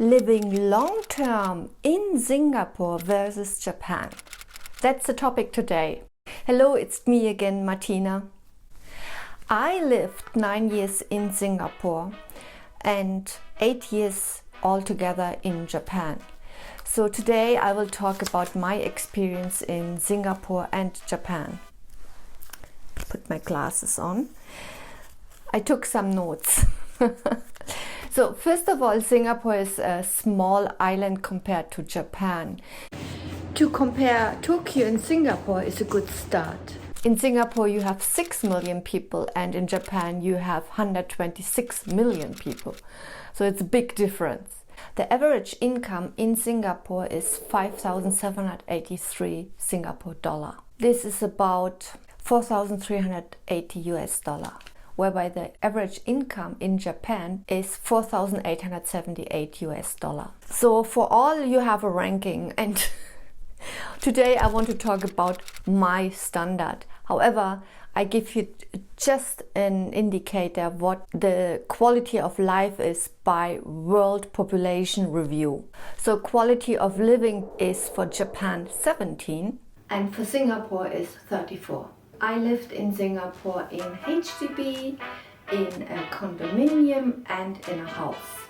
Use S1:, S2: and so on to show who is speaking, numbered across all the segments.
S1: Living long-term in Singapore versus Japan. That's the topic today. Hello, it's me again, Martina. I lived 9 years in Singapore and 8 years altogether in Japan. So today I will talk about my experience in Singapore and Japan. Put my glasses on. I took some notes. So first of all, Singapore is a small island compared to Japan. To compare Tokyo and Singapore is a good start. In Singapore you have 6 million people and in Japan you have 126 million people. So it's a big difference. The average income in Singapore is 5,783 Singapore dollar. This is about 4,380 US dollar. Whereby the average income in Japan is 4,878 US dollar. So for all you have a ranking, and today I want to talk about my standard. However, I give you just an indicator what the quality of life is by World Population Review. So quality of living is for Japan 17 and for Singapore is 34. I lived in Singapore in HDB, in a condominium and in a house.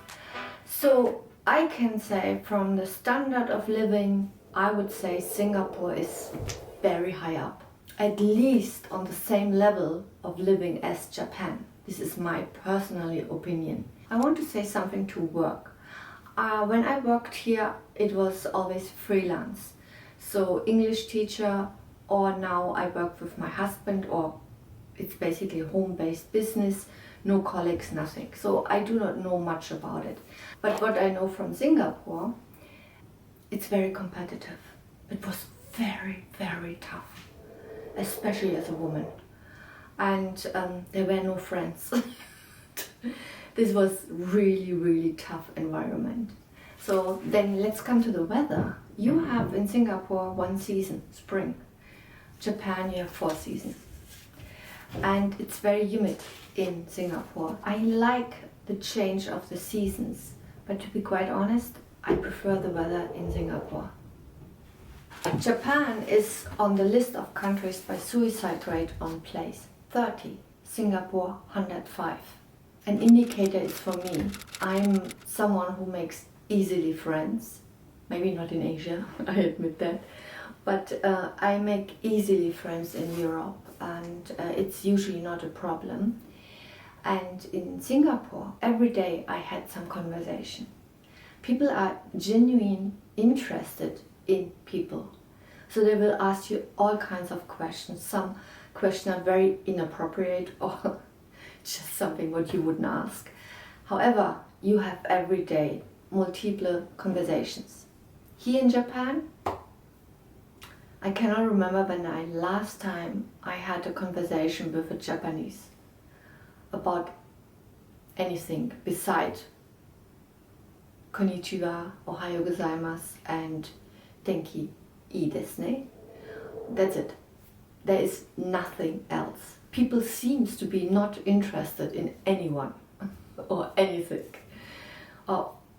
S1: So I can say from the standard of living, I would say Singapore is very high up. At least on the same level of living as Japan. This is my personal opinion. I want to say something to work. When I worked here, it was always freelance. So English teacher, or now I work with my husband, or it's basically a home-based business, no colleagues, nothing. So I do not know much about it. But what I know from Singapore, it's very competitive. It was very, very tough, especially as a woman. And there were no friends. This was really, really tough environment. So then let's come to the weather. You have in Singapore one season, spring. Japan, you have 4 seasons. And it's very humid in Singapore. I like the change of the seasons, but to be quite honest, I prefer the weather in Singapore. Japan is on the list of countries by suicide rate on place 30, Singapore 105. An indicator is for me, I'm someone who makes easily friends, maybe not in Asia, I admit that. But I make easily friends in Europe and it's usually not a problem. And in Singapore, every day I had some conversation. People are genuinely interested in people. So they will ask you all kinds of questions. Some questions are very inappropriate or just something what you wouldn't ask. However, you have every day multiple conversations. Here in Japan, I cannot remember when last time I had a conversation with a Japanese about anything besides konnichiwa, ohayo gozaimasu and denki ii desu ne. That's it. There is nothing else. People seems to be not interested in anyone or anything.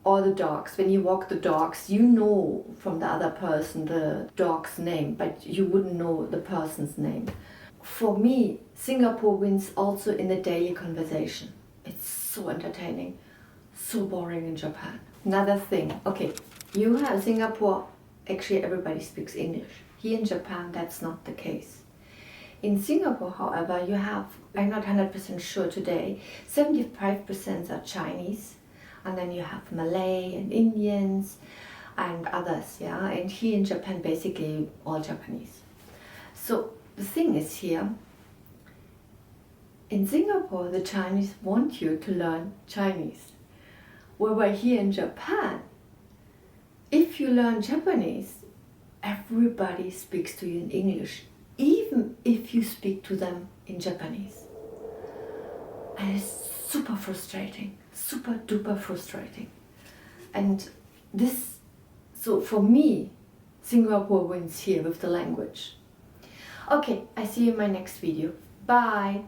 S1: Or the dogs. When you walk the dogs, you know from the other person the dog's name, but you wouldn't know the person's name. For me, Singapore wins also in the daily conversation. It's so entertaining, so boring in Japan. Another thing, okay, you have Singapore, actually everybody speaks English. Here in Japan, that's not the case. In Singapore, however, you have, I'm not 100% sure today, 75% are Chinese. And then you have Malay and Indians and others, yeah. And here in Japan, basically all Japanese. So the thing is here, in Singapore, the Chinese want you to learn Chinese. Whereas here in Japan, if you learn Japanese, everybody speaks to you in English, even if you speak to them in Japanese. And it's super frustrating, super duper frustrating. And this, so for me, Singapore wins here with the language. Okay, I see you in my next video. Bye!